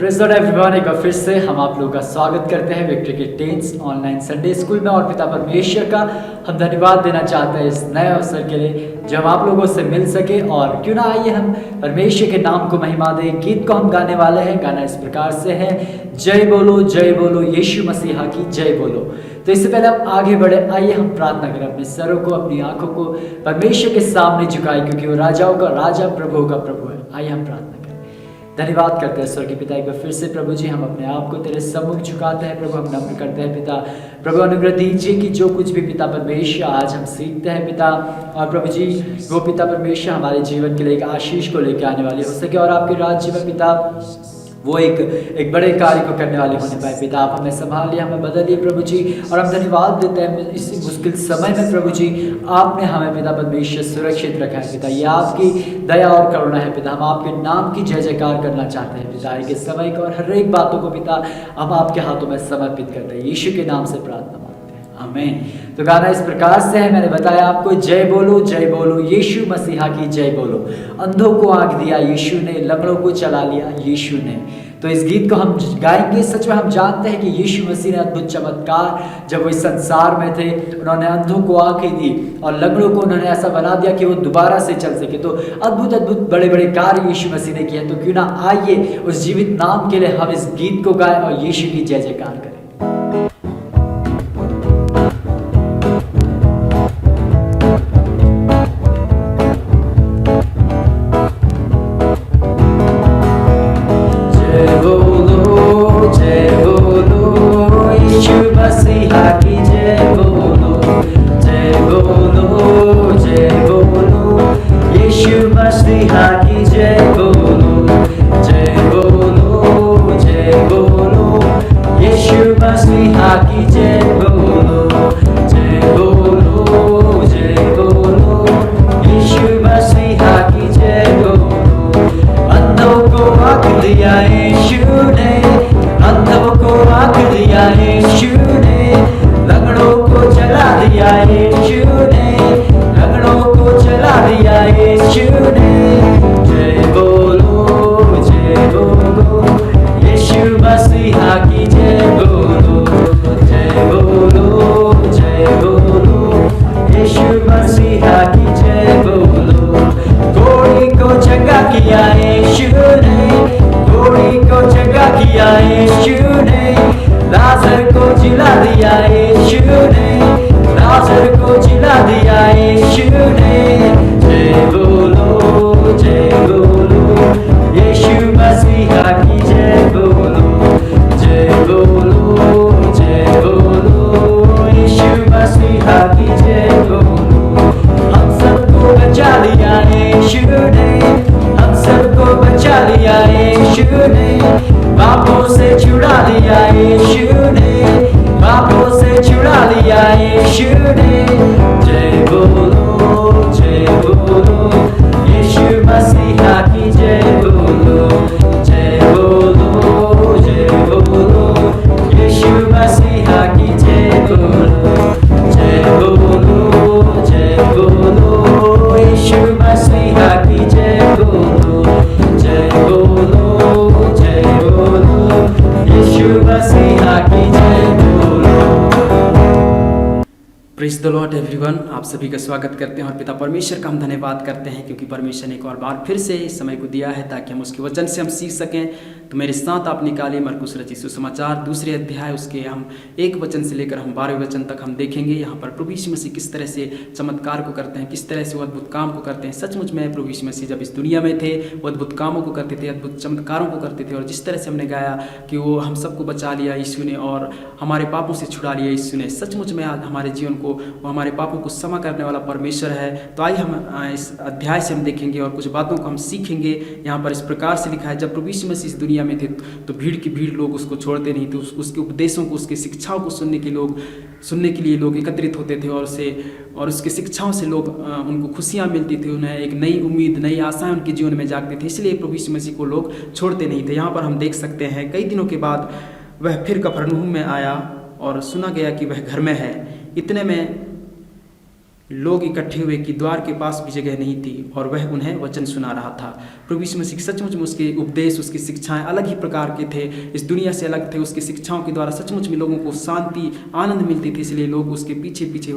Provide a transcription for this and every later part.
Praise the Lord everyone, एक बार फिर से हम आप लोगों का स्वागत करते हैं विक्ट्री के टेंस ऑनलाइन संडे स्कूल में। और पिता परमेश्वर का हम धन्यवाद देना चाहते हैं इस नए अवसर के लिए जब आप लोगों से मिल सके। और क्यों ना आइए हम परमेश्वर के नाम को महिमा दें। गीत को हम गाने वाले हैं। गाना इस प्रकार से है, जय बोलो यीशु मसीहा की जय बोलो। तो इससे पहले हम आगे बढ़े, आइए हम प्रार्थना करें। अपने सरों को, अपनी आंखों को परमेश्वर के सामने झुकाए, क्योंकि वो राजाओं का राजा, प्रभुओं का प्रभु है। आइए हम प्रार्थना करें। धन्यवाद करते हैं स्वर्गीय पिता, एक बार फिर से प्रभु जी हम अपने आप को तेरे सम्मुख झुकाते हैं। प्रभु हम नम्र करते हैं पिता, प्रभु अनुग्रह दीजिए कि जो कुछ भी पिता परमेश्वर आज हम सीखते हैं पिता, और प्रभु जी वो पिता परमेश्वर हमारे जीवन के लिए एक आशीष को लेकर आने वाली हो सके, और आपके राज्य में पिता वो एक बड़े कार्य को करने वाले होने पाए। पिता आप हमें संभालिए, हमें बदलिए प्रभु जी। और हम धन्यवाद देते हैं इस मुश्किल समय में प्रभु जी आपने हमें पिता परमेश्वर सुरक्षित रखा है पिता। ये आपकी दया और करुणा है पिता। हम आपके नाम की जय जयकार करना चाहते हैं पिता। के समय को और हर एक बातों को पिता हम आपके हाथों में समर्पित करते हैं। यीशु के नाम से प्रार्थना मांगते हैं, आमीन। तो गाना इस प्रकार से है, मैंने बताया आपको, जय बोलो यीशु मसीहा की जय बोलो। अंधों को आंख दिया यीशु ने, लंगड़ों को चला लिया यीशु ने। तो इस गीत को हम गाएंगे। सच में हम जानते हैं कि यीशु मसीह ने अद्भुत चमत्कार जब वो इस संसार में थे, उन्होंने अंधों को आंखें दी और लंगड़ों को उन्होंने ऐसा बना दिया कि वो दोबारा से चल सके। तो अद्भुत अद्भुत बड़े बड़े कार्य यीशु मसीह ने किए। तो क्यों ना आइए उस जीवित नाम के लिए हम इस गीत को गाएं और यीशु की जय जयकार करें। प्रेज़ द लॉर्ड एवरीवन, आप सभी का स्वागत करते हैं और पिता परमेश्वर का हम धन्यवाद करते हैं क्योंकि परमेश्वर ने एक और बार फिर से इस समय को दिया है ताकि हम उसके वचन से हम सीख सकें। तो मेरे साथ आप निकालिए मरकुस रचित सुसमाचार 2 अध्याय, उसके हम 1 वचन से लेकर हम 12वें वचन तक हम देखेंगे। यहाँ पर प्रभु यीशु मसीह किस तरह से चमत्कार को करते हैं, किस तरह से वो अद्भुत काम को करते हैं। सचमुच में प्रभु यीशु मसीह जब इस दुनिया में थे वो अद्भुत कामों को करते थे, अद्भुत चमत्कारों को करते थे। और जिस तरह से हमने गाया कि वो हम सबको बचा लिया यीशु ने और हमारे पापों से छुड़ा लिया यीशु ने। सचमुच में आज हमारे जीवन को, वो हमारे पापों को क्षमा करने वाला परमेश्वर है। तो आइए हम इस अध्याय से हम देखेंगे और कुछ बातों को हम सीखेंगे। यहाँ पर इस प्रकार से लिखा है, जब प्रभु यीशु मसीह इस दुनिया में थे तो भीड़ की भीड़ लोग उसको छोड़ते नहीं थे। उसके उपदेशों को, उसकी शिक्षाओं को सुनने के लिए लोग एकत्रित होते थे और उसकी शिक्षाओं से लोग उनको खुशियाँ मिलती थी, उन्हें एक नई उम्मीद, नई आशाएं उनके जीवन में जागती थी। इसलिए प्रभु यीशु मसीह को लोग छोड़ते नहीं थे। यहाँ पर हम देख सकते हैं कई दिनों के बाद वह फिर कफरनहूम में आया और सुना गया कि वह घर में है। इतने में लोग इकट्ठे हुए कि द्वार के पास भी जगह नहीं थी और वह उन्हें वचन सुना रहा था। प्रभु यीशु मसीह सचमुच में उसके उपदेश, उसकी शिक्षाएं अलग ही प्रकार के थे, इस दुनिया से अलग थे। उसकी शिक्षाओं के द्वारा सचमुच में लोगों को शांति, आनंद मिलती थी, इसलिए लोग उसके पीछे पीछे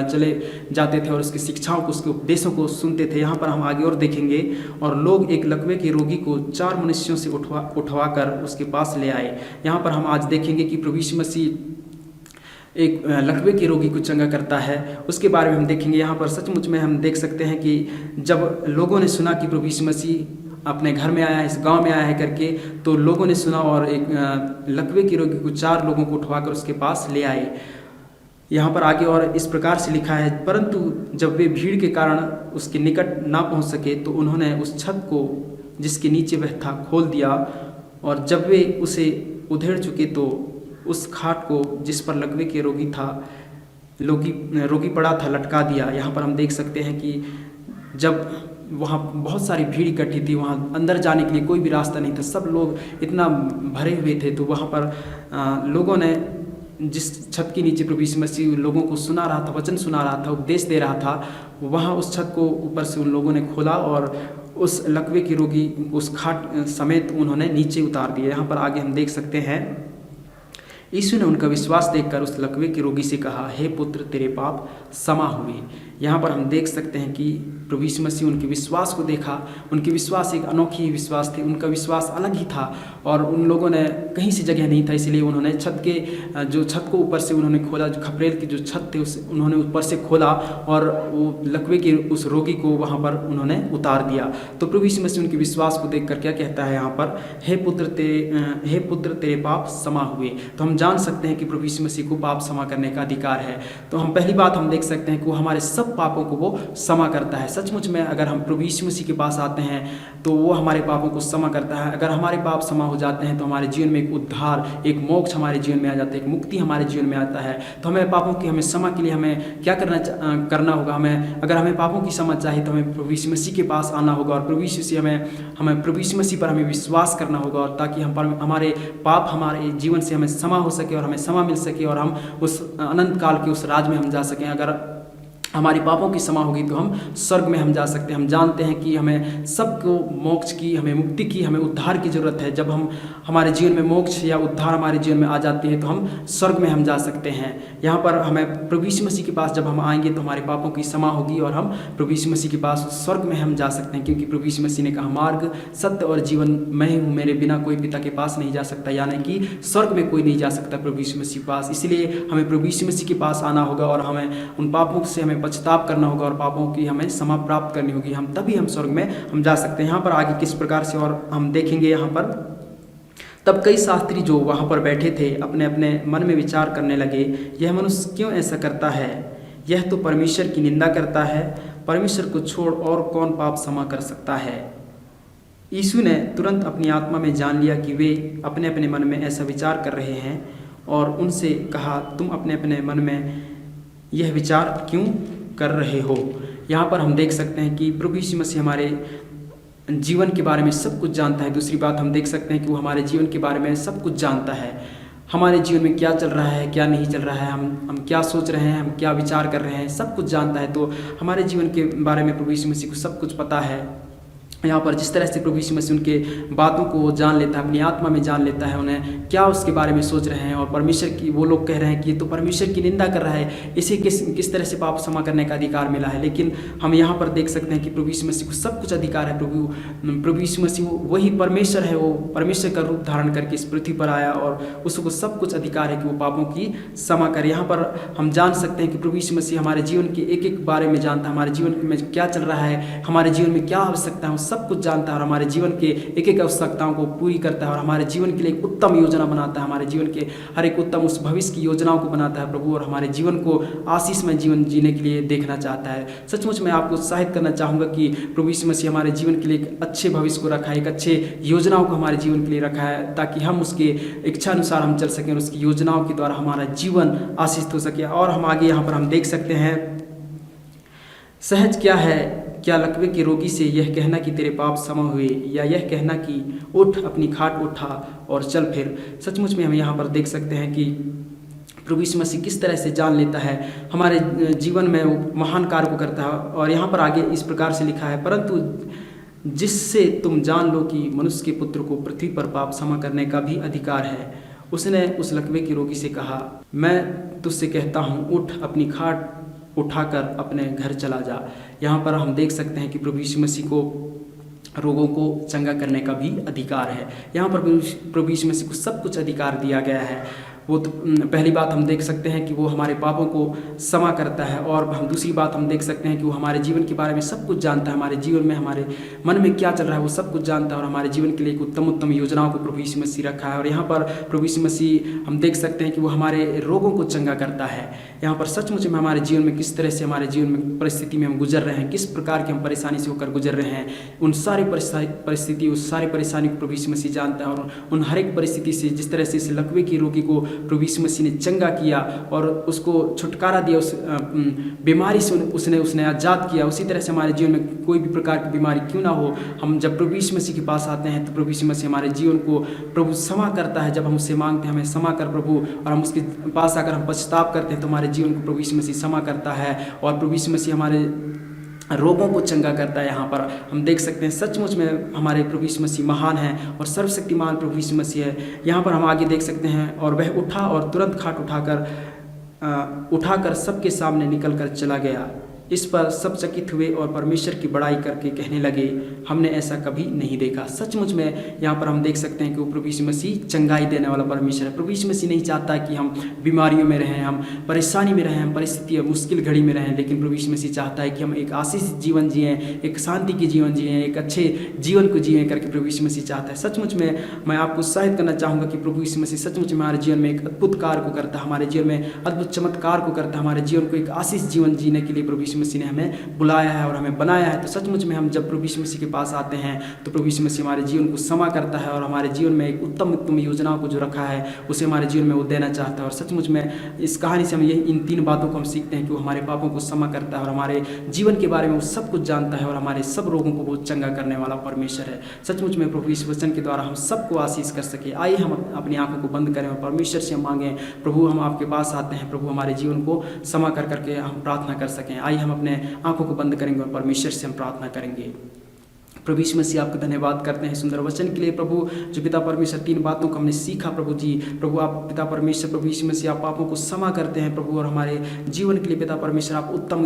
चले जाते थे और उसकी शिक्षाओं को, उसके उपदेशों को सुनते थे। यहाँ पर हम आगे और देखेंगे, और लोग एक लकवे के रोगी को 4 मनुष्यों से उठवा कर उसके पास ले आए। यहाँ पर हम आज देखेंगे कि प्रभु यीशु मसीह एक लकवे के रोगी को चंगा करता है, उसके बारे में हम देखेंगे। यहाँ पर सचमुच में हम देख सकते हैं कि जब लोगों ने सुना कि प्रभु यीशु मसीह अपने घर में आया है, इस गांव में आया है करके, तो लोगों ने सुना और एक लकवे के रोगी को 4 लोगों को उठवाकर उसके पास ले आए। यहाँ पर आगे और इस प्रकार से लिखा है, परंतु जब वे भीड़ के कारण उसके निकट ना पहुँच सके तो उन्होंने उस छत को जिसके नीचे वह था खोल दिया, और जब वे उसे उधेड़ चुके तो उस खाट को जिस पर लकवे के रोगी था, रोगी पड़ा था, लटका दिया। यहाँ पर हम देख सकते हैं कि जब वहाँ बहुत सारी भीड़ इकट्ठी थी, वहाँ अंदर जाने के लिए कोई भी रास्ता नहीं था, सब लोग इतना भरे हुए थे, तो वहाँ पर लोगों ने जिस छत के नीचे प्रभु यीशु मसीह लोगों को सुना रहा था, वचन सुना रहा था, उपदेश दे रहा था, वहाँ उस छत को ऊपर से उन लोगों ने खोला और उस लकवे के रोगी उस खाट समेत उन्होंने नीचे उतार दिया। यहाँ पर आगे हम देख सकते हैं, यीशु ने उनका विश्वास देखकर उस लकवे के रोगी से कहा, हे पुत्र, तेरे पाप क्षमा हुए। यहाँ पर हम देख सकते हैं कि प्रभु यीशु मसीह उनके विश्वास को देखा। उनके विश्वास एक अनोखी विश्वास थे, उनका विश्वास अलग ही था, और उन लोगों ने कहीं से जगह नहीं था, इसलिए उन्होंने छत को ऊपर से उन्होंने खोला, जो खपरेल की जो छत थे उन्होंने ऊपर से खोला और वो लकवे के उस रोगी को वहाँ पर उन्होंने उतार दिया। तो प्रभु यीशु मसीह उनके विश्वास को देखकर क्या कहता है यहाँ पर, हे पुत्र तेरे पाप क्षमा हुए। तो हम जान सकते हैं कि प्रभु यीशु मसीह को पाप क्षमा करने का अधिकार है। तो हम पहली बात हम देख सकते हैं कि वो हमारे सब पापों को वो क्षमा करता है। सचमुच में अगर हम प्रभु यीशु मसीह के पास आते हैं तो वो हमारे पापों को क्षमा करता है। अगर हमारे पाप क्षमा हो जाते हैं तो हमारे जीवन में एक उद्धार, एक मोक्ष हमारे जीवन में आ जाता है, एक मुक्ति हमारे जीवन में आता है। तो हमें पापों की क्षमा के लिए हमें क्या करना होगा, अगर हमें पापों की क्षमा चाहिए तो हमें प्रभु यीशु मसीह के पास आना होगा, और प्रभु यीशु मसीह पर हमें विश्वास करना होगा, और ताकि हमारे पाप हमारे जीवन से हमें क्षमा हो सके और हमें क्षमा मिल सके और हम उस अनंत काल के उस राज में हम जा सकें। अगर हमारी पापों की क्षमा होगी तो हम स्वर्ग में हम जा सकते हैं। हम जानते हैं कि हमें सबको मोक्ष की, हमें मुक्ति की, हमें उद्धार की ज़रूरत है। जब हमारे जीवन में मोक्ष या उद्धार हमारे जीवन में आ जाती है तो हम स्वर्ग में हम जा सकते हैं। यहाँ पर हमें प्रभु यीशु मसीह के पास जब हम आएंगे तो हमारे पापों की क्षमा होगी और हम प्रभु यीशु मसीह के पास स्वर्ग में हम जा सकते हैं, क्योंकि प्रभु यीशु मसीह ने कहा, मार्ग, सत्य और जीवन मैं हूँ, मेरे बिना कोई पिता के पास नहीं जा सकता, यानी कि स्वर्ग में कोई नहीं जा सकता प्रभु यीशु मसीह के पास। इसलिए हमें प्रभु यीशु मसीह के पास आना होगा और हमें उन पापों से हमें पश्चाताप करना होगा और पापों की हमें क्षमा प्राप्त करनी होगी, हम तभी हम स्वर्ग में हम जा सकते हैं। यहाँ पर आगे किस प्रकार से और हम देखेंगे। यहाँ पर तब कई शास्त्री जो वहाँ पर बैठे थे अपने अपने मन में विचार करने लगे, यह मनुष्य क्यों ऐसा करता है? यह तो परमेश्वर की निंदा करता है। परमेश्वर को छोड़ और कौन पाप क्षमा कर सकता है? यीशु ने तुरंत अपनी आत्मा में जान लिया कि वे अपने अपने मन में ऐसा विचार कर रहे हैं, और उनसे कहा, तुम अपने अपने मन में यह विचार क्यों कर रहे हो? यहाँ पर हम देख सकते हैं कि प्रभु यीशु मसीह हमारे जीवन के बारे में सब कुछ जानता है। दूसरी बात हम देख सकते हैं कि वो हमारे जीवन के बारे में सब कुछ जानता है। हमारे जीवन में क्या चल रहा है, क्या नहीं चल रहा है, हम क्या सोच रहे हैं, हम क्या विचार कर रहे हैं, सब कुछ जानता है। तो हमारे जीवन के बारे में प्रभु यीशु मसीह को सब कुछ पता है। यहाँ पर जिस तरह से प्रभु यीशु मसीह उनके बातों को जान लेता है, अपनी आत्मा में जान लेता है, उन्हें क्या उसके बारे में सोच रहे हैं, और परमेश्वर की, वो लोग कह रहे हैं कि ये तो परमेश्वर की निंदा कर रहा है, इसे किस तरह से पाप क्षमा करने का अधिकार मिला है। लेकिन हम यहाँ पर देख सकते हैं कि प्रभु यीशु मसीह को सब कुछ अधिकार है। प्रभु यीशु मसीह वही परमेश्वर है, वो परमेश्वर का रूप धारण करके इस पृथ्वी पर आया और उसको सब कुछ अधिकार है कि वो पापों की क्षमा करे। यहाँ पर हम जान सकते हैं कि प्रभु यीशु मसीह हमारे जीवन के एक एक बारे में जानता है, हमारे जीवन में क्या चल रहा है, हमारे जीवन में क्या आवश्यकता है, सब कुछ जानता है और हमारे जीवन के एक एक आवश्यकताओं को पूरी करता है और हमारे जीवन के लिए एक उत्तम योजना बनाता है। हमारे जीवन के हर एक उत्तम उस भविष्य की योजनाओं को बनाता है प्रभु, और हमारे जीवन को आशीषमय जीवन जीने के लिए देखना चाहता है। सचमुच मैं आपको उत्साहित करना चाहूँगा कि प्रभु यीशु मसीह हमारे जीवन के लिए एक अच्छे भविष्य को रखा है, एक अच्छे योजनाओं को हमारे जीवन के लिए रखा है, ताकि हम उसके इच्छा अनुसार हम चल सकें और उसकी योजनाओं के द्वारा हमारा जीवन आशीषित हो सके। और हम आगे यहाँ पर हम देख सकते हैं, सहज क्या है, क्या लकवे के रोगी से यह कहना कि तेरे पाप क्षमा हुए, या यह कहना कि उठ, अपनी खाट उठा और चल फिर। सचमुच में हम यहाँ पर देख सकते हैं कि प्रभु यीशु मसीह किस तरह से जान लेता है, हमारे जीवन में वो महान कार्य को करता है। और यहाँ पर आगे इस प्रकार से लिखा है, परंतु जिससे तुम जान लो कि मनुष्य के पुत्र को पृथ्वी पर पाप क्षमा करने का भी अधिकार है। उसने उस लकवे के रोगी से कहा, मैं तुझसे कहता हूँ, उठ, अपनी खाट उठाकर अपने घर चला जा। यहाँ पर हम देख सकते हैं कि प्रभु यीशु मसीह को रोगों को चंगा करने का भी अधिकार है। यहाँ पर प्रभु यीशु मसीह को सब कुछ अधिकार दिया गया है। वो तो पहली बात हम देख सकते हैं कि वो हमारे पापों को क्षमा करता है, और हम दूसरी बात हम देख सकते हैं कि वो हमारे जीवन के बारे में सब कुछ जानता है, हमारे जीवन में हमारे मन में क्या चल रहा है वो सब कुछ जानता है, और हमारे जीवन के लिए उत्तम उत्तम योजनाओं को प्रभु यीशु मसीह रखा है। और यहाँ पर प्रभु यीशु मसीह हम देख सकते हैं कि वो हमारे रोगों को चंगा करता है। यहाँ पर सचमुच में हमारे जीवन में किस तरह से हमारे जीवन में परिस्थिति में हम गुजर रहे हैं, किस प्रकार की हम परेशानी से होकर गुजर रहे हैं, उन सारी परिस्थिति उस सारी परेशानी को प्रभु यीशु मसीह जानता है। और उन हर एक परिस्थिति से, जिस तरह से इस लकवे की रोगी को प्रभु यीशु मसीह ने चंगा किया और उसको छुटकारा दिया, उस बीमारी से उसने आज़ाद किया, उसी तरह से हमारे जीवन में कोई भी प्रकार की बीमारी क्यों ना हो, हम जब प्रभु यीशु मसीह के पास आते हैं तो प्रभु यीशु मसीह हमारे जीवन को प्रभु क्षमा करता है। जब हम उससे मांगते हैं हमें क्षमा कर प्रभु, और हम उसके पास आकर हम पश्चाताप करते हैं तो हमारे जीवन को प्रभु यीशु मसीह क्षमा करता है, और प्रभु यीशु मसीह हमारे रोगों को चंगा करता है। यहाँ पर हम देख सकते हैं सचमुच में हमारे प्रभु यीशु मसीह महान है और सर्वशक्तिमान प्रभु यीशु मसीह है। यहाँ पर हम आगे देख सकते हैं, और वह उठा और तुरंत खाट उठाकर सबके सामने निकल कर चला गया। इस पर सब चकित हुए और परमेश्वर की बड़ाई करके कहने लगे, हमने ऐसा कभी नहीं देखा। सचमुच में यहाँ पर हम देख सकते हैं कि वो प्रभु यीशु मसीह चंगाई देने वाला परमेश्वर है। प्रभु यीशु मसीह नहीं चाहता कि हम बीमारियों में रहें, हम परेशानी में रहें, हम परिस्थिति मुश्किल घड़ी में रहें, लेकिन प्रभु यीशु मसीह चाहता है कि हम एक आशीषित जीवन जिएं, एक शांति की जीवन जिएं, एक अच्छे जीवन को जिएं करके प्रभु यीशु मसीह चाहता है। सचमुच में मैं आपको उत्साहित करना चाहूँगा कि प्रभु यीशु मसीह सचमुच में हमारे जीवन में एक अद्भुत कार्य को करता है, हमारे जीवन में अद्भुत चमत्कार को करता है, हमारे जीवन को एक आशीष जीवन जीने के लिए प्रभु यीशु मसीह ने हमें बुलाया है और हमें बनाया है। तो सचमुच में हम जब प्रभु यीशु मसीह के पास आते हैं तो प्रभु यीशु मसीह हमारे जीवन को क्षमा करता है, और हमारे जीवन में एक उत्तम उत्तम योजनाओं को जो रखा है उसे हमारे जीवन में वो देना चाहता है। और सचमुच में इस कहानी से हम ये इन 3 बातों को हम सीखते हैं कि वो हमारे पापों को क्षमा करता है, और हमारे जीवन के बारे में वो सब कुछ जानता है, और हमारे सब रोगों को वो चंगा करने वाला परमेश्वर है। सचमुच में प्रभु इस वचन के द्वारा हम सबको आशीष कर सके। आइए हम अपनी आंखों को बंद करें और परमेश्वर से हम मांगें, प्रभु हम आपके पास आते हैं, प्रभु हमारे जीवन को क्षमा कर करके हम प्रार्थना कर सकें। आइए हम अपने आंखों को बंद करेंगे और परमेश्वर से हम प्रार्थना करेंगे। प्रभु यीशु मसीह आपका धन्यवाद करते हैं सुंदर वचन के लिए प्रभु, जो पिता परमेश्वर 3 बातों को हमने सीखा प्रभु जी। प्रभु आप पिता परमेश्वर प्रभु यीशु मसीह आप पापों को क्षमा करते हैं प्रभु, और हमारे जीवन के लिए पिता परमेश्वर आप उत्तम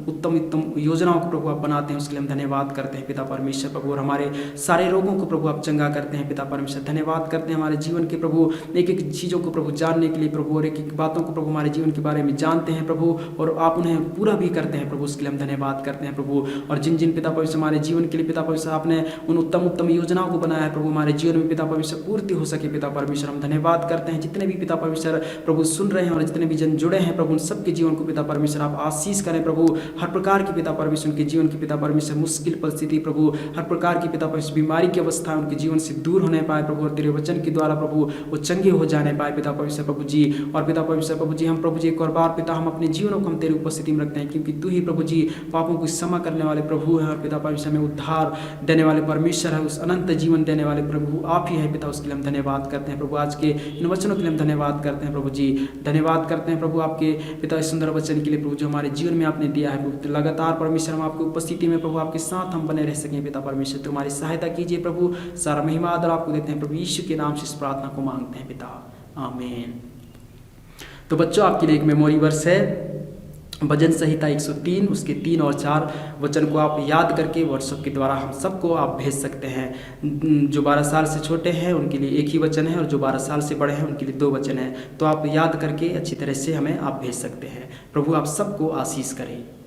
उत्तम योजनाओं को प्रभु आप बनाते हैं, उसके लिए हम धन्यवाद करते हैं पिता परमेश्वर प्रभु। और हमारे सारे रोगों को प्रभु आप चंगा करते हैं पिता परमेश्वर। धन्यवाद करते हैं हमारे जीवन के प्रभु एक एक चीज़ों को प्रभु जानने के लिए प्रभु, और एक एक बातों को प्रभु हमारे जीवन के बारे में जानते हैं प्रभु, और आप उन्हें पूरा भी करते हैं प्रभु, उसके लिए हम धन्यवाद करते हैं प्रभु। और जिन जिन पिता परमेश्वर हमारे जीवन के लिए पिता परमेश्वर आपने उन उत्तम योजनाओं को बनाया है प्रभु, हमारे जीवन में पिता परमेश्वर पूर्ति हो सके पिता परमेश्वर, हम धन्यवाद करते हैं। जितने भी पिता परमेश्वर प्रभु सुन रहे हैं और जितने भी जन जुड़े हैं प्रभु, उन सबके जीवन को पिता परमेश्वर आप आशीष करें प्रभु। हर प्रकार की पिता परमेश्वर उनके जीवन की पिता परमेश्वर मुश्किल परिस्थिति प्रभु, हर प्रकार की पिता परमेश्वर बीमारी की अवस्था उनके जीवन से दूर होने पाए प्रभु, और तेरे वचन के द्वारा प्रभु वो चंगे हो जाने पाए पिता परमेश्वर प्रभु जी। और पिता परमेश्वर प्रभु जी हम प्रभु जी एक और बार पिता हम अपने जीवनों को हम तेरी उपस्थिति में रखते हैं, क्योंकि तू ही प्रभु जी पापों को क्षमा करने वाले प्रभु है, और पिता परमेश्वर में उद्धार देने वाले परमेश्वर है, उस अनंत जीवन देने वाले प्रभु आप ही है पिता, उसके लिए हम धन्यवाद करते हैं प्रभु। आज के इन वचनों के लिए हम धन्यवाद करते हैं प्रभु जी, धन्यवाद करते हैं प्रभु आपके पिता इस सुंदर वचन के लिए प्रभु जो हमारे जीवन में आपने दिया है प्रभु। लगातार परमेश्वर हम आपकी उपस्थिति में प्रभु आपके साथ हम बने रह सकें पिता परमेश्वर, तो हमारी सहायता कीजिए प्रभु। सारा महिमा आदर आपको देते हैं प्रभु, यीशु के नाम से इस प्रार्थना को मांगते हैं पिता, आमीन। तो बच्चों आपके लिए एक मेमोरी वर्स है, भजन संहिता 103 उसके 3 और 4 वचन को आप याद करके व्हाट्सएप के द्वारा हम सबको आप भेज सकते हैं। जो 12 साल से छोटे हैं उनके लिए एक ही वचन है, और जो 12 साल से बड़े हैं उनके लिए 2 वचन है। तो आप याद करके अच्छी तरह से हमें आप भेज सकते हैं। प्रभु आप सबको आशीष करें।